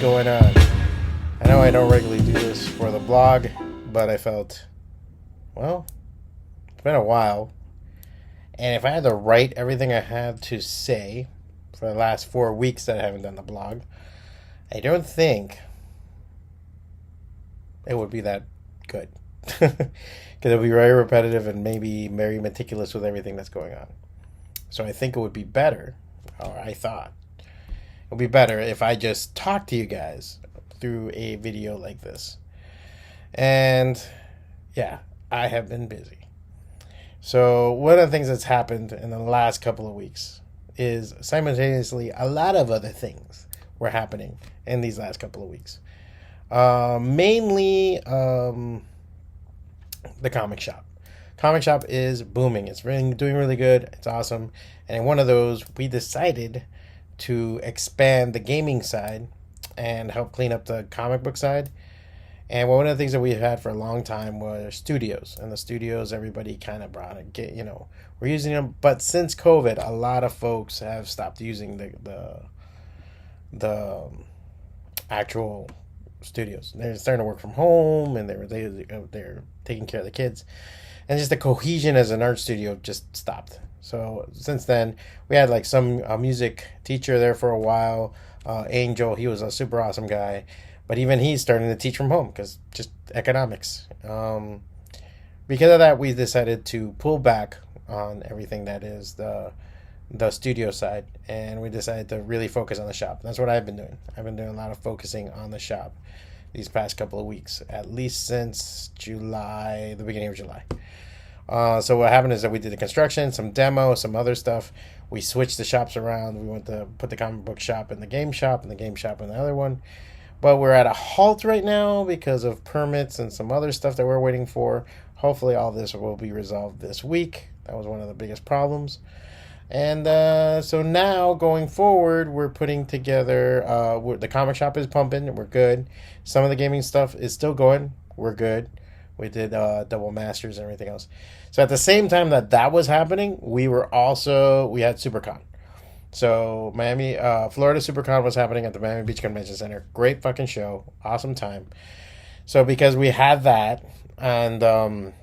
going on? I know I don't regularly do this for the blog, but I felt, well, it's been a while. And if I had to write everything I had to say for the last 4 weeks that I haven't done the blog, I don't think it would be that good. Because it'll be very repetitive and maybe very meticulous with everything that's going on. So I think it would be better, or I thought, it would be better if I just talk to you guys through a video like this. And yeah, I have been busy. So one of the things that's happened in the last couple of weeks is simultaneously a lot of other things were happening in these last couple of weeks. Mainly the comic shop. Comic shop is booming. It's really doing really good. It's awesome. And in one of those, we decided to expand the gaming side and help clean up the comic book side. And one of the things that we've had for a long time was studios. And the studios, everybody kind of brought it, we're using them. But since COVID, a lot of folks have stopped using the actual studios. They're starting to work from home, and they're taking care of the kids. And just the cohesion as an art studio just stopped. So since then, we had like a music teacher there for a while. Angel, he was a super awesome guy. But even he's starting to teach from home because just economics. Because of that, we decided to pull back on everything that is the studio side. And we decided to really focus on the shop. That's what I've been doing. I've been doing a lot of focusing on the shop these past couple of weeks, at least since July, the beginning of July. So what happened is that we did the construction, some demo, some other stuff. We switched the shops around. We went to put the comic book shop in the game shop and the game shop in the other one. But we're at a halt right now because of permits and some other stuff that we're waiting for. Hopefully all this will be resolved this week. That was one of the biggest problems. And so now going forward, we're putting together, the comic shop is pumping. We're good. Some of the gaming stuff is still going. We're good. We did double masters and everything else. So at the same time that was happening, we had SuperCon. So Florida SuperCon was happening at the Miami Beach Convention Center. Great fucking show. Awesome time. So because we had that and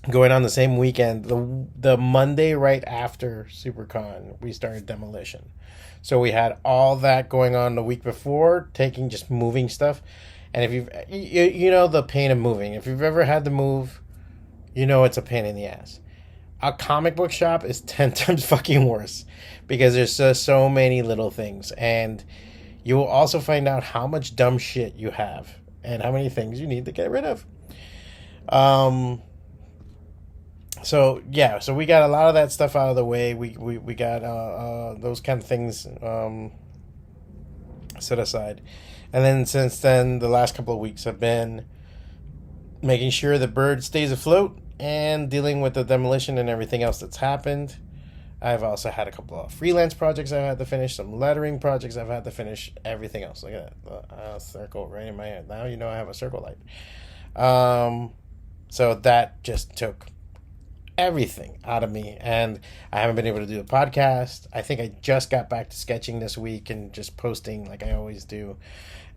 going on the same weekend, the Monday right after SuperCon, we started demolition. So we had all that going on the week before, just moving stuff. And if you know the pain of moving. If you've ever had to move, you know it's a pain in the ass. A comic book shop is 10 times fucking worse because there's just so many little things. And you will also find out how much dumb shit you have and how many things you need to get rid of. So we got a lot of that stuff out of the way. We got those kind of things set aside. And then since then, the last couple of weeks have been making sure the bird stays afloat and dealing with the demolition and everything else that's happened. I've also had a couple of freelance projects I've had to finish, some lettering projects I've had to finish, everything else. Look at that, circle right in my head. Now you know I have a circle light. So that just took everything out of me, and I haven't been able to do a podcast. I think I just got back to sketching this week and just posting like I always do.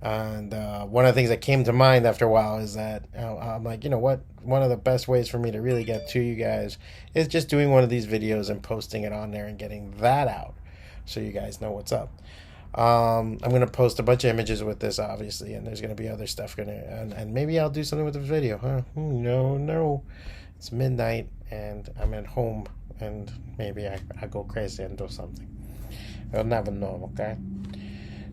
And one of the things that came to mind after a while is that I'm like, you know what? One of the best ways for me to really get to you guys is just doing one of these videos and posting it on there and getting that out so you guys know what's up. I'm going to post a bunch of images with this, obviously, and there's going to be other stuff and maybe I'll do something with the video. Huh? No. It's midnight and I'm at home, and maybe I go crazy and do something. I'll never know, okay?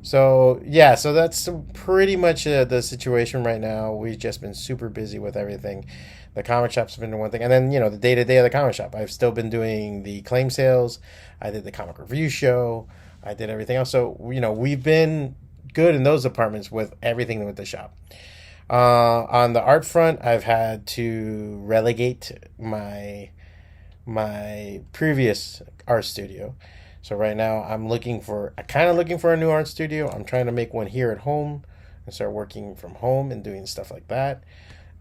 So that's pretty much the situation right now. We've just been super busy with everything. The comic shop's been one thing, and then the day-to-day of the comic shop. I've still been doing the claim sales. I did the comic review show. I did everything else. So we've been good in those departments with everything with the shop. On the art front, I've had to relegate my previous art studio. So right now I'm kind of looking for a new art studio. I'm trying to make one here at home and start working from home and doing stuff like that.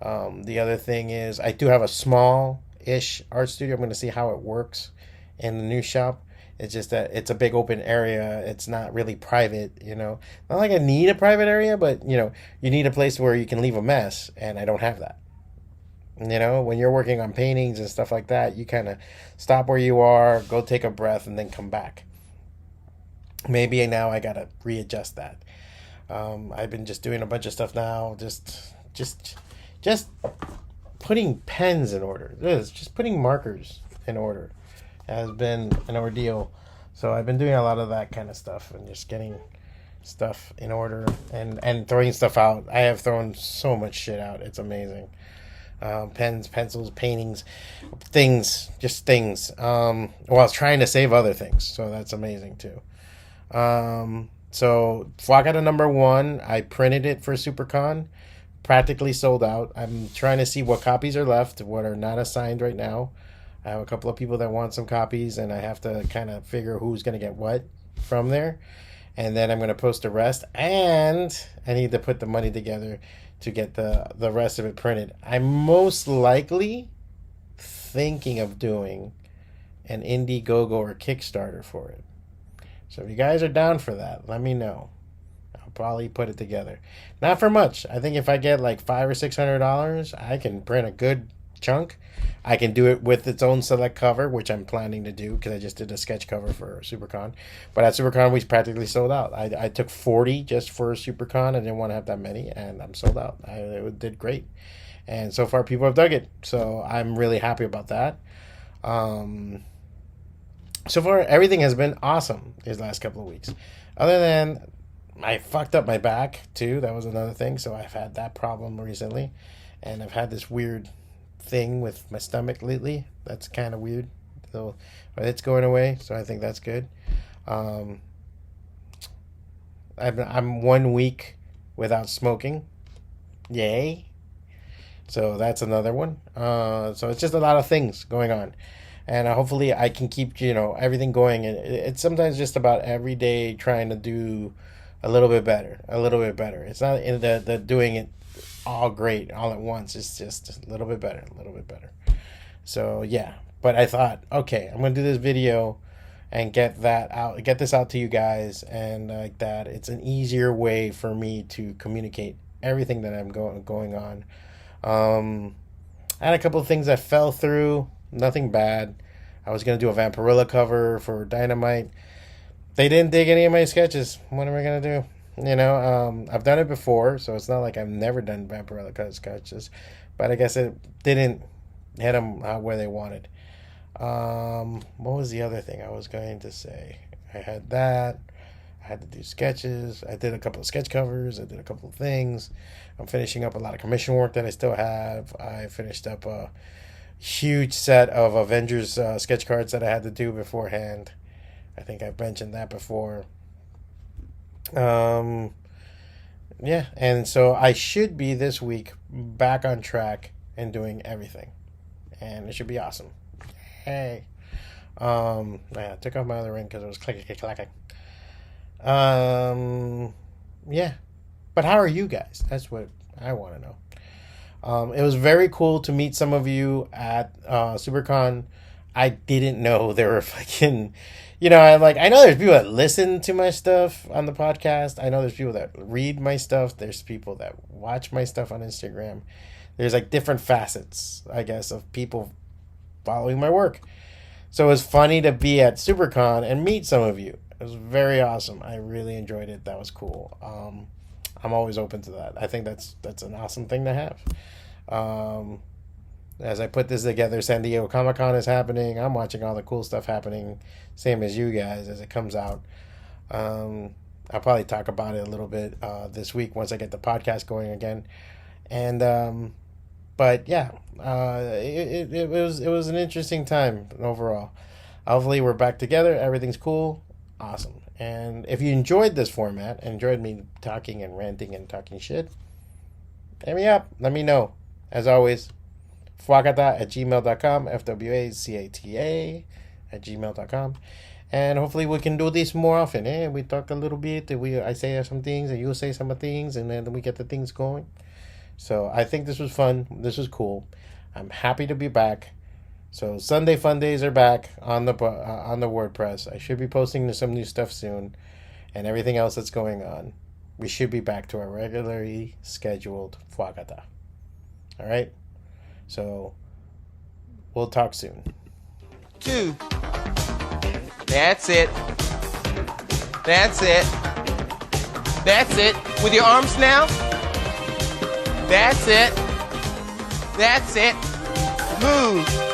The other thing is I do have a small-ish art studio. I'm going to see how it works in the new shop. It's just that it's a big open area. It's not really private, you know. Not like I need a private area, but you know, you need a place where you can leave a mess, and I don't have that. You know, when you're working on paintings and stuff like that, you kind of stop where you are, go take a breath, and then come back. Maybe now I gotta readjust that. I've been just doing a bunch of stuff now, just putting pens in order. Just putting markers in order has been an ordeal. So I've been doing a lot of that kind of stuff and just getting stuff in order and throwing stuff out. I have thrown so much shit out. It's amazing. Pens, pencils, paintings, things, just things. Well, I was trying to save other things, so that's amazing too. So FWACATA #1, I printed it for SuperCon, practically sold out. I'm trying to see what copies are left, what are not assigned right now. I have a couple of people that want some copies, and I have to kind of figure who's going to get what from there. And then I'm going to post the rest, and I need to put the money together to get the rest of it printed. I'm most likely thinking of doing an Indiegogo or Kickstarter for it. So if you guys are down for that, let me know. I'll probably put it together. Not for much. I think if I get like $500 or $600, I can print a good chunk. I can do it with its own select cover, which I'm planning to do because I just did a sketch cover for SuperCon. But at SuperCon, we practically sold out. I took 40 just for SuperCon. I didn't want to have that many, and I'm sold out. It did great. And so far, people have dug it. So I'm really happy about that. So far, everything has been awesome these last couple of weeks. Other than I fucked up my back, too. That was another thing. So I've had that problem recently. And I've had this weird thing with my stomach lately. That's kind of weird. So, but it's going away. So I think that's good. I'm 1 week without smoking. Yay. So that's another one. So it's just a lot of things going on. And hopefully I can keep, everything going. And it's sometimes just about every day trying to do a little bit better. It's not the doing it all great all at once. It's just a little bit better. So, yeah. But I thought, okay, I'm going to do this video and get this out to you guys. And like that, it's an easier way for me to communicate everything that I'm going on. I had a couple of things that fell through. Nothing bad. I was going to do a Vampirilla cover for Dynamite. They didn't dig any of my sketches. What am I going to do? I've done it before, so it's not like I've never done Vampirilla sketches. But I guess it didn't hit them where they wanted. What was the other thing I was going to say? I had that. I had to do sketches. I did a couple of sketch covers. I did a couple of things. I'm finishing up a lot of commission work that I still have. I finished up a huge set of Avengers sketch cards that I had to do beforehand. I think I've mentioned that before. Yeah, and so I should be this week back on track and doing everything. And it should be awesome. Hey. I took off my other ring because it was clacking. Yeah. But how are you guys? That's what I want to know. It was very cool to meet some of you at SuperCon. I didn't know there were fucking, I know there's people that listen to my stuff on the podcast. I know there's people that read my stuff. There's people that watch my stuff on Instagram. There's like different facets, I guess, of people following my work. So it was funny to be at SuperCon and meet some of you. It was very awesome. I really enjoyed it. That was cool. I'm always open to that. I think that's an awesome thing to have. As I put this together, San Diego Comic-Con is happening. I'm watching all the cool stuff happening, same as you guys, as it comes out. I'll probably talk about it a little bit this week once I get the podcast going again. And but yeah, it was an interesting time overall. Hopefully we're back together. Everything's cool. Awesome. And if you enjoyed this format, enjoyed me talking and ranting and talking shit, hit me up. Let me know. As always, FWACATA@gmail.com, FWACATA @gmail.com. And hopefully we can do this more often. We talk a little bit. I say some things and you say some things, and then we get the things going. So I think this was fun. This was cool. I'm happy to be back. So Sunday fun days are back on the WordPress. I should be posting some new stuff soon, and everything else that's going on. We should be back to our regularly scheduled FWACATA. All right. So we'll talk soon. 2. That's it. That's it. That's it. With your arms now. That's it. That's it. Move.